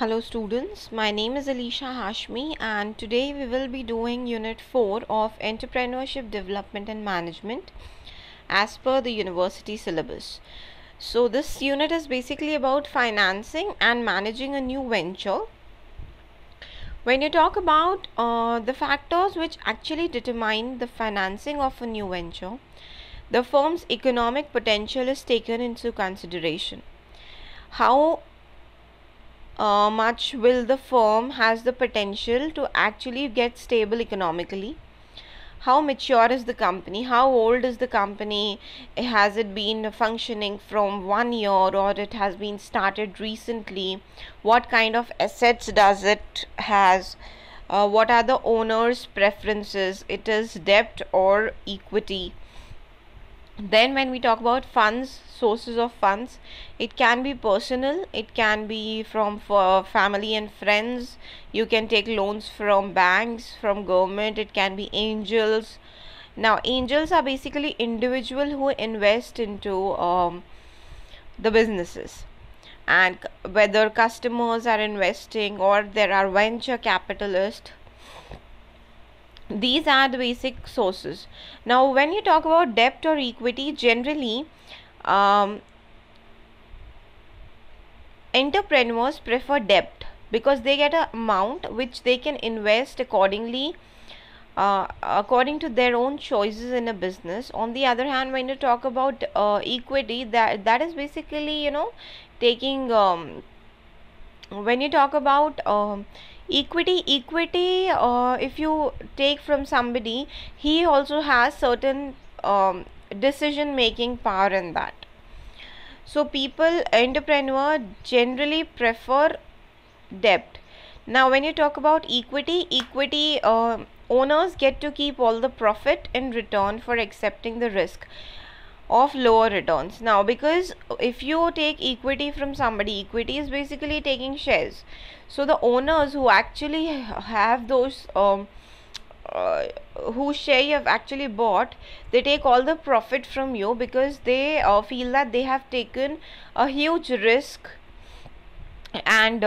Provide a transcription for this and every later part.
Hello students, my name is Alisha Hashmi and today we will be doing Unit 4 of Entrepreneurship Development and Management as per the university syllabus. So this unit is basically about financing and managing a new venture. When you talk about the factors which actually determine the financing of a new venture, the firm's economic potential is taken into consideration. How much will the firm has the potential to actually get stable economically? How mature is the company? How old is the company? Has it been functioning from 1 year or it has been started recently? What kind of assets does it has? What are the owner's preferences? It is debt or equity? Then when we talk about funds, sources of funds, it can be personal, it can be from for family and friends, you can take loans from banks, from government, it can be angels. Now angels are basically individual who invest into the businesses, and whether customers are investing or there are venture capitalists, these are the basic sources. Now when you talk about debt or equity, generally entrepreneurs prefer debt because they get an amount which they can invest accordingly, according to their own choices in a business. On the other hand, when you talk about equity, that is basically taking when you talk about equity, if you take from somebody, he also has certain decision making power in that. So entrepreneur generally prefer debt. Now when you talk about equity, owners get to keep all the profit in return for accepting the risk of lower returns. Now because if you take equity from somebody, equity is basically taking shares. So the owners who actually have those whose share you have actually bought, they take all the profit from you because they feel that they have taken a huge risk, and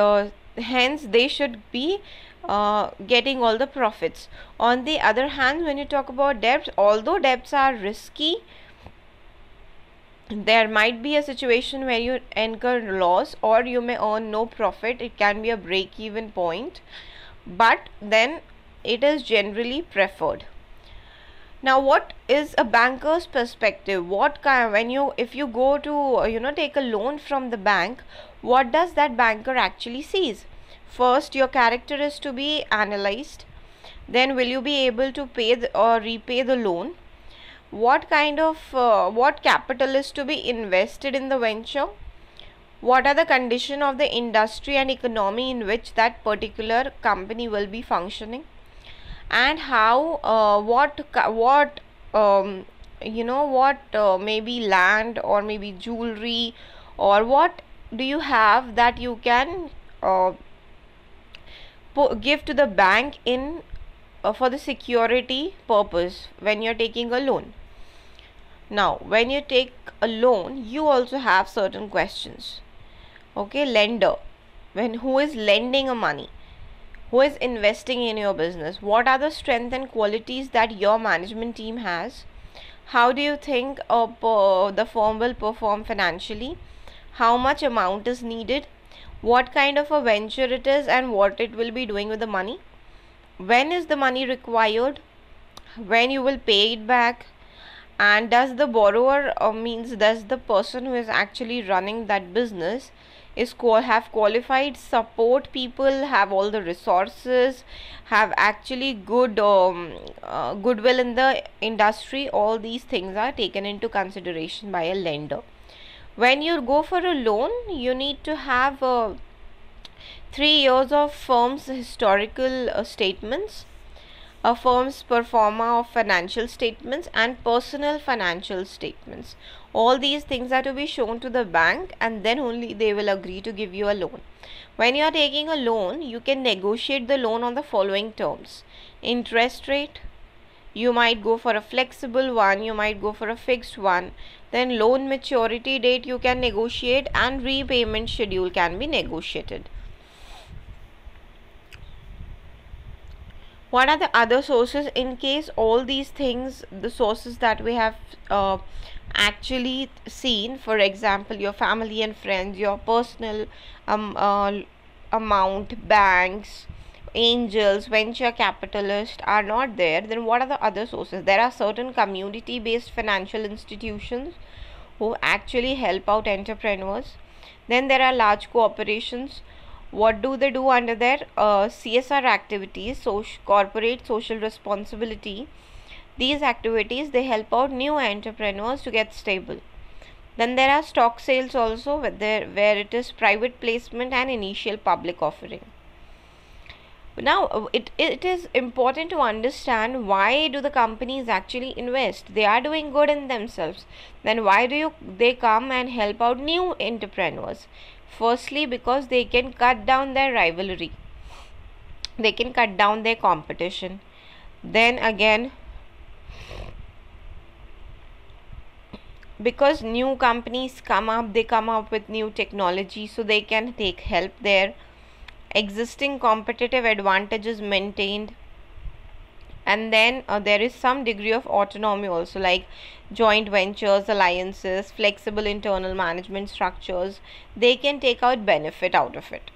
hence they should be getting all the profits. On the other hand, when you talk about debts, although debts are risky, there might be a situation where you incur loss or you may earn no profit. It can be a break even point, but then it is generally preferred. Now what is a banker's perspective? What kind, when you if you go to take a loan from the bank, what does that banker actually sees? First, your character is to be analyzed. Then will you be able to pay or repay the loan? What kind of what capital is to be invested in the venture? What are the condition of the industry and economy in which that particular company will be functioning? And how maybe land or maybe jewelry, or what do you have that you can give to the bank in for the security purpose when you're taking a loan. Now when you take a loan, you also have certain questions. Okay, lender, who is lending a money, who is investing in your business, what are the strengths and qualities that your management team has? How do you think the firm will perform financially? How much amount is needed? What kind of a venture it is and what it will be doing with the money? When is the money required? When you will pay it back? And does the borrower does the person who is actually running that business have qualified support people, have all the resources, have actually good goodwill in the industry? All these things are taken into consideration by a lender. When you go for a loan, you need to have 3 years of firm's historical statements, a firm's pro forma of financial statements, and personal financial statements. All these things are to be shown to the bank, and then only they will agree to give you a loan. When you are taking a loan, you can negotiate the loan on the following terms: interest rate, you might go for a flexible one, you might go for a fixed one. Then loan maturity date you can negotiate, and repayment schedule can be negotiated. What are the other sources in case all these things, the sources that we have actually seen, for example your family and friends, your personal amount, banks, angels, venture capitalists are not there, then what are the other sources? There are certain community based financial institutions who actually help out entrepreneurs. Then there are large corporations. What do they do under their CSR activities, corporate social responsibility? These activities, they help out new entrepreneurs to get stable. Then there are stock sales also, where it is private placement and initial public offering. Now it is important to understand, why do the companies actually invest? They are doing good in themselves, then why do they come and help out new entrepreneurs? Firstly, because they can cut down their rivalry, they can cut down their competition. Then again, because new companies come up, they come up with new technology, so they can take help there. Existing competitive advantages maintained. And then there is some degree of autonomy also, like joint ventures, alliances, flexible internal management structures. They can take out benefit out of it.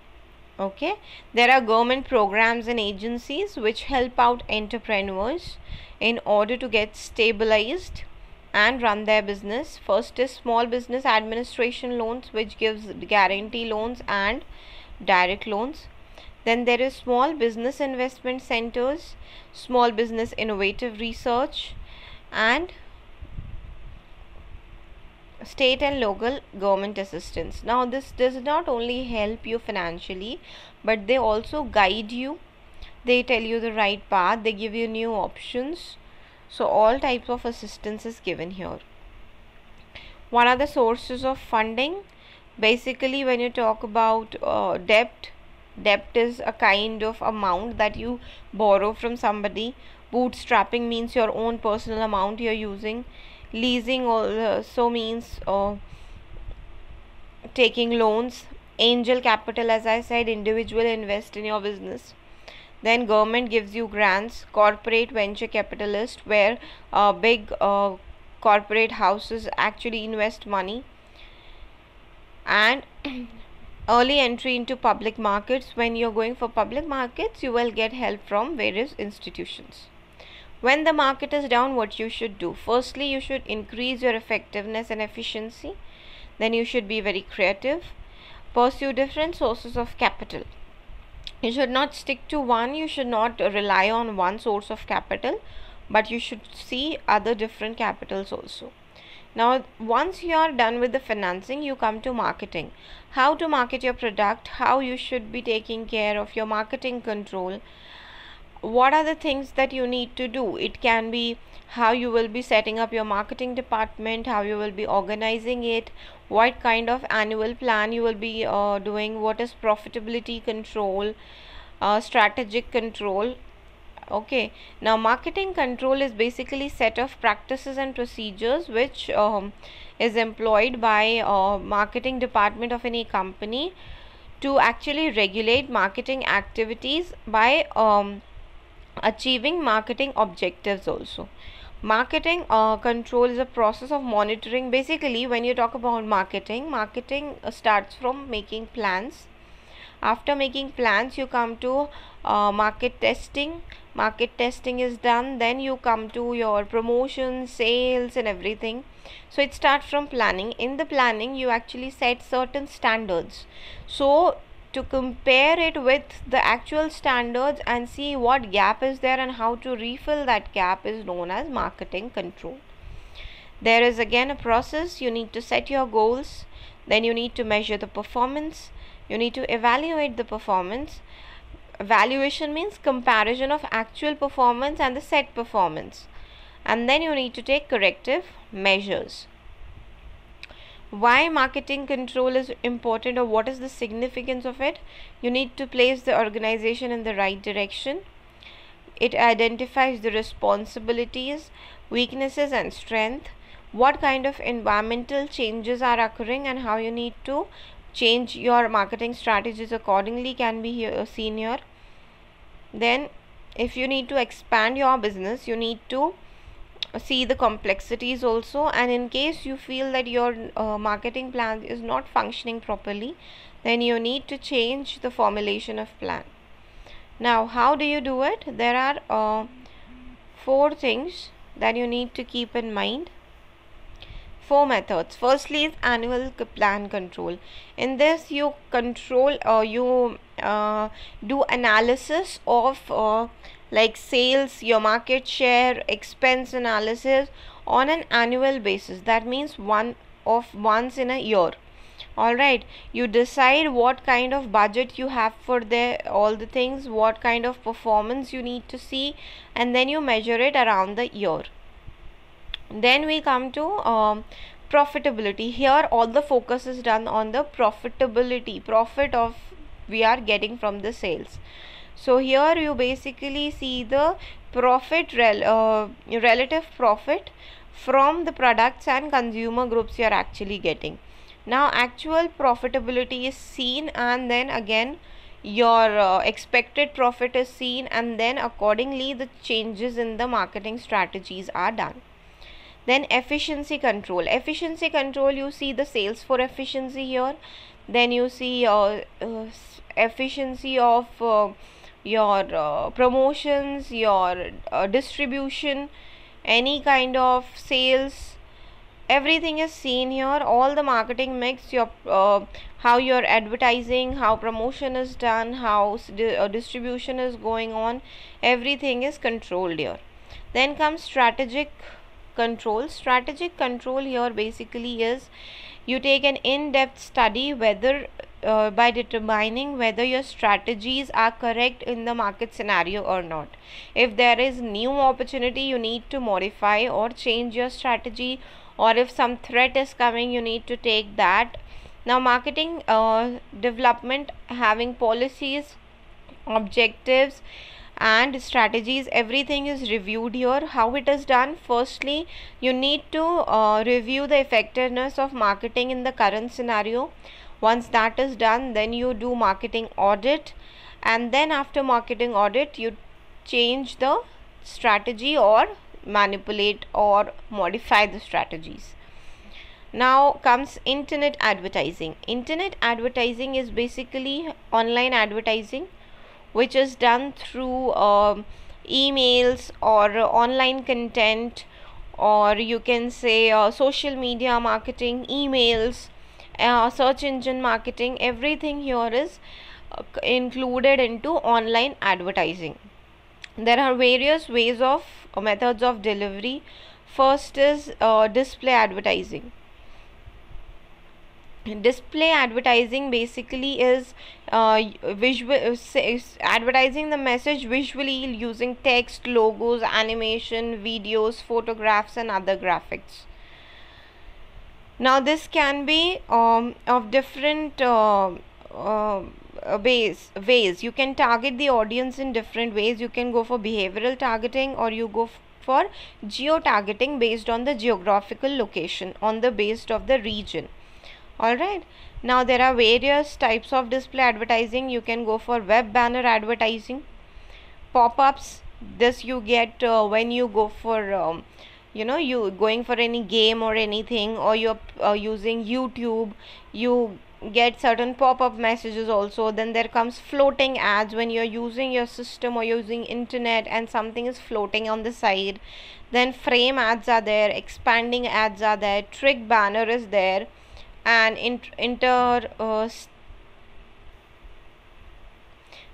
Okay, there are government programs and agencies which help out entrepreneurs in order to get stabilized and run their business. First is Small Business Administration loans, which gives guarantee loans and direct loans. Then there is Small Business Investment Centers, Small Business Innovative Research, and state and local government assistance. Now this does not only help you financially, but they also guide you, they tell you the right path, they give you new options. So all types of assistance is given here. What are the sources of funding? Basically, when you talk about debt is a kind of amount that you borrow from somebody. Bootstrapping means your own personal amount you're using. Leasing also means taking loans. Angel capital, as I said, individual invest in your business. Then government gives you grants. Corporate venture capitalist, where big corporate houses actually invest money. And early entry into public markets. When you're going for public markets, you will get help from various institutions. When the market is down, what you should do? Firstly, you should increase your effectiveness and efficiency. Then you should be very creative. Pursue different sources of capital. You should not stick to one. You should not rely on one source of capital, but you should see other different capitals also. Now, once you are done with the financing, you come to marketing. How to market your product, how you should be taking care of your marketing control. What are the things that you need to do? It can be how you will be setting up your marketing department, how you will be organizing it, what kind of annual plan you will be doing, what is profitability control, strategic control. Okay, now marketing control is basically set of practices and procedures which is employed by marketing department of any company to actually regulate marketing activities by achieving marketing objectives also. Marketing control is a process of monitoring. Basically, when you talk about marketing starts from making plans. After making plans, you come to market testing. Market testing is done, then you come to your promotion, sales and everything. So it starts from planning. In the planning, you actually set certain standards. So to compare it with the actual standards and see what gap is there and how to refill that gap is known as marketing control. There is again a process. You need to set your goals, then you need to measure the performance, you need to evaluate the performance. Evaluation means comparison of actual performance and the set performance, and then you need to take corrective measures. Why marketing control is important, or what is the significance of it? You need to place the organization in the right direction. It identifies the responsibilities, weaknesses and strength, what kind of environmental changes are occurring and how you need to change your marketing strategies accordingly can be seen here. Then if you need to expand your business, you need to see the complexities also, and in case you feel that your marketing plan is not functioning properly, then you need to change the formulation of plan. Now, how do you do it? There are 4 things that you need to keep in mind. 4 methods. Firstly is annual plan control. In this, you control you do analysis of like sales, your market share, expense analysis on an annual basis. That means once in a year. All right, you decide what kind of budget you have for all the things, what kind of performance you need to see, and then you measure it around the year. Then we come to profitability. Here all the focus is done on the profitability, profit of we are getting from the sales. So here you basically see the profit relative profit from the products and consumer groups you are actually getting. Now actual profitability is seen, and then again your expected profit is seen, and then accordingly the changes in the marketing strategies are done. Then efficiency control. Efficiency control, you see the sales for efficiency here. Then you see efficiency of your promotions, your distribution, any kind of sales. Everything is seen here. All the marketing mix, your how your advertising, how promotion is done, how distribution is going on, everything is controlled here. Then comes strategic control. Strategic control here basically is you take an in-depth study whether by determining whether your strategies are correct in the market scenario or not. If there is new opportunity, you need to modify or change your strategy, or if some threat is coming, you need to take that. Now marketing development, having policies, objectives and strategies, everything is reviewed here. How it is done? Firstly, you need to review the effectiveness of marketing in the current scenario. Once that is done, then you do marketing audit, and then after marketing audit you change the strategy or manipulate or modify the strategies. Now comes internet advertising. Internet advertising is basically online advertising which is done through emails or online content, or you can say social media marketing, emails, search engine marketing. Everything here is included into online advertising. There are various ways of methods of delivery. First is display advertising. Display advertising basically is advertising the message visually using text, logos, animation, videos, photographs and other graphics. Now this can be of different ways. You can target the audience in different ways. You can go for behavioral targeting, or you go for geo-targeting based on the geographical location, on the based of the region. Alright, now there are various types of display advertising. You can go for web banner advertising, pop-ups. This you get when you go for you going for any game or anything, or you're using YouTube, you get certain pop-up messages also. Then there comes floating ads when you're using your system or using internet and something is floating on the side. Then frame ads are there, expanding ads are there, trick banner is there, and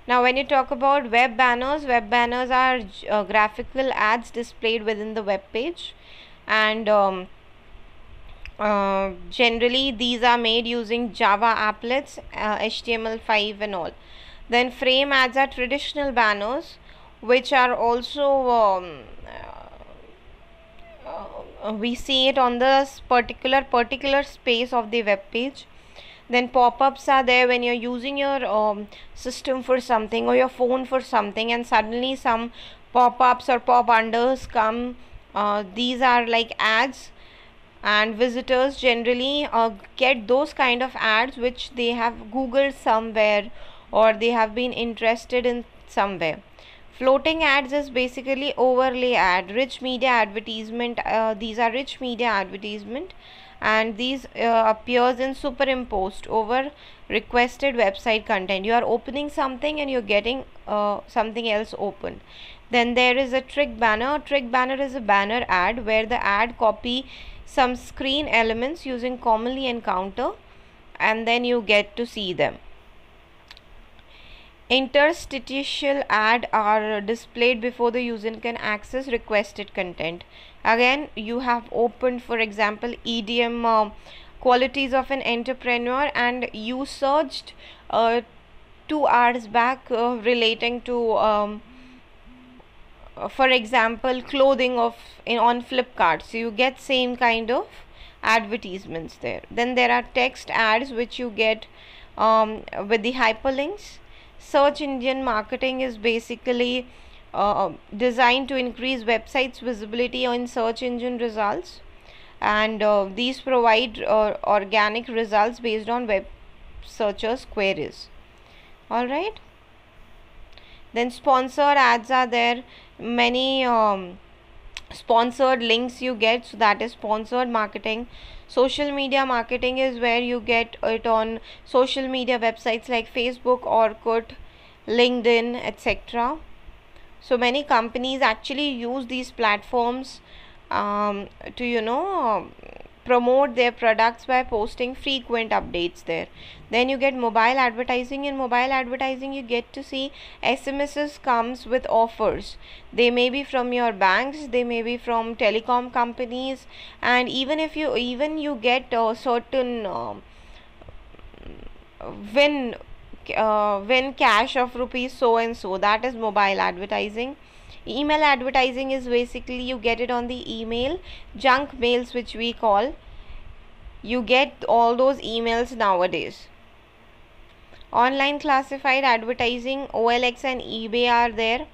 now when you talk about web banners are graphical ads displayed within the web page, and generally these are made using Java applets, HTML5 and all. Then frame ads are traditional banners which are also we see it on the particular space of the web page. Then pop-ups are there when you're using your system for something or your phone for something, and suddenly some pop-ups or pop-unders come. These are like ads, and visitors generally get those kind of ads which they have googled somewhere or they have been interested in somewhere. Floating ads is basically overlay ad, rich media advertisement. These are rich media advertisement, and these appears in superimposed over requested website content. You are opening something and you're getting something else opened. Then there is a trick banner. Trick banner is a banner ad where the ad copy some screen elements using commonly encounter, and then you get to see them. Interstitial ad are displayed before the user can access requested content. Again, you have opened, for example, EDM qualities of an entrepreneur, and you searched 2 hours back relating to for example, clothing on Flipkart. So you get same kind of advertisements there. Then there are text ads which you get with the hyperlinks. Search engine marketing is basically designed to increase websites visibility in search engine results, and these provide organic results based on web searchers queries. All right. Then sponsored ads are there. Many sponsored links you get, so that is sponsored marketing. Social media marketing is where you get it on social media websites like Facebook, Orkut, LinkedIn, etc. So many companies actually use these platforms to promote their products by posting frequent updates there. Then you get mobile advertising. In mobile advertising, you get to see SMSs comes with offers. They may be from your banks, they may be from telecom companies, and even you get certain win cash of rupees so and so. That is mobile advertising. Email advertising is basically you get it on the email, junk mails which we call. You get all those emails nowadays. Online classified advertising, OLX and eBay are there.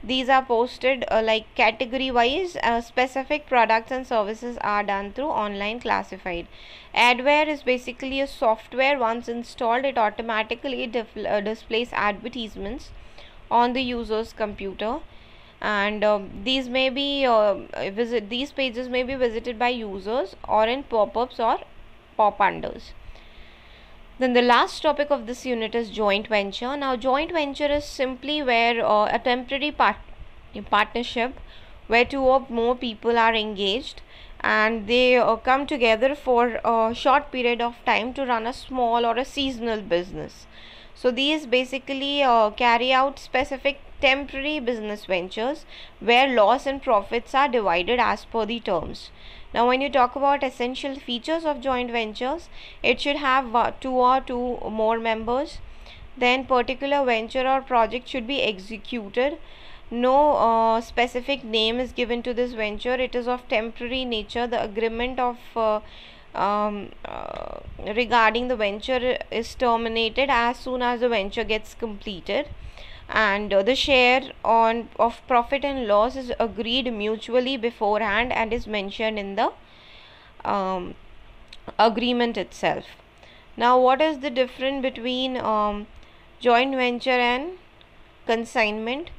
These are posted like category wise. Specific products and services are done through online classified. Adware is basically a software. Once installed, it automatically displays advertisements on the user's computer, and these pages may be visited by users or in pop-ups or pop-unders. Then the last topic of this unit is joint venture. Now joint venture is simply where a temporary partnership where 2 or more people are engaged, and they come together for a short period of time to run a small or a seasonal business. So these basically carry out specific temporary business ventures where loss and profits are divided as per the terms. Now when you talk about essential features of joint ventures, it should have 2 or more members. Then particular venture or project should be executed. No specific name is given to this venture. It is of temporary nature. The agreement of regarding the venture is terminated as soon as the venture gets completed, and the share of profit and loss is agreed mutually beforehand and is mentioned in the agreement itself. Now what is the difference between joint venture and consignment?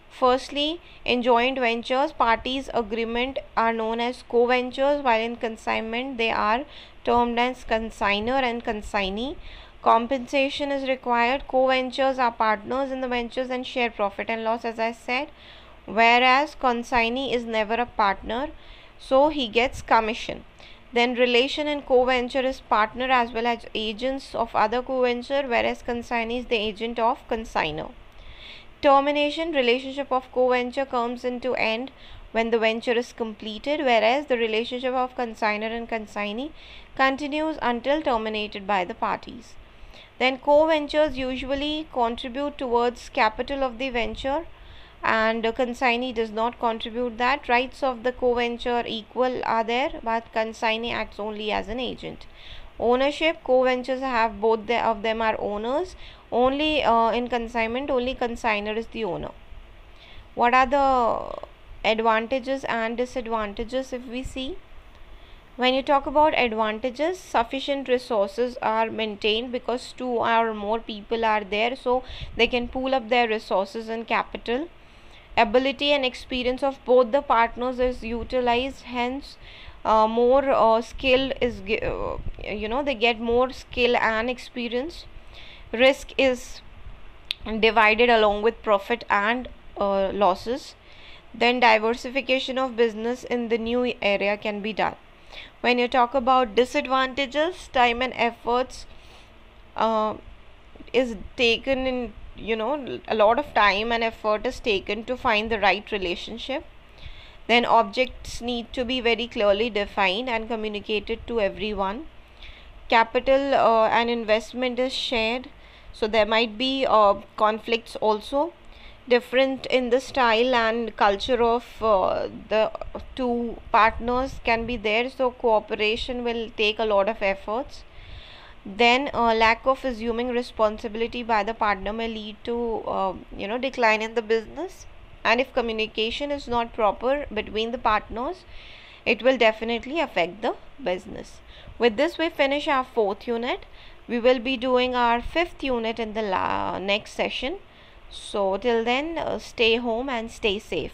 Firstly, in joint ventures, parties' agreement are known as co-ventures, while in consignment they are termed as consignor and consignee. Compensation is required. Co-ventures are partners in the ventures and share profit and loss, as I said, whereas consignee is never a partner, so he gets commission. Then relation in co-venture is partner as well as agents of other co-venture, whereas consignee is the agent of consignor. Termination, relationship of co-venture comes into end when the venture is completed, whereas the relationship of consignor and consignee continues until terminated by the parties. Then co-ventures usually contribute towards capital of the venture, and consignee does not contribute that. Rights of the co-venture equal are there, but consignee acts only as an agent. Ownership, co-ventures have both of them are owners. Only in consignment, only consignor is the owner. What are the advantages and disadvantages if we see? When you talk about advantages, sufficient resources are maintained because 2 or more people are there, so they can pool up their resources and capital. ability and experience of both the partners is utilized, hence more skill is they get more skill and experience. Risk is divided along with profit and losses. Then diversification of business in the new area can be done. When you talk about disadvantages, time and efforts is taken in, a lot of time and effort is taken to find the right relationship. Then objects need to be very clearly defined and communicated to everyone. Capital and investment is shared, so there might be conflicts also. Different in the style and culture of the two partners can be there, so cooperation will take a lot of efforts. Then lack of assuming responsibility by the partner may lead to decline in the business. And if communication is not proper between the partners, it will definitely affect the business. With this, we finish our 4th unit. We will be doing our 5th unit in the next session. So till then, stay home and stay safe.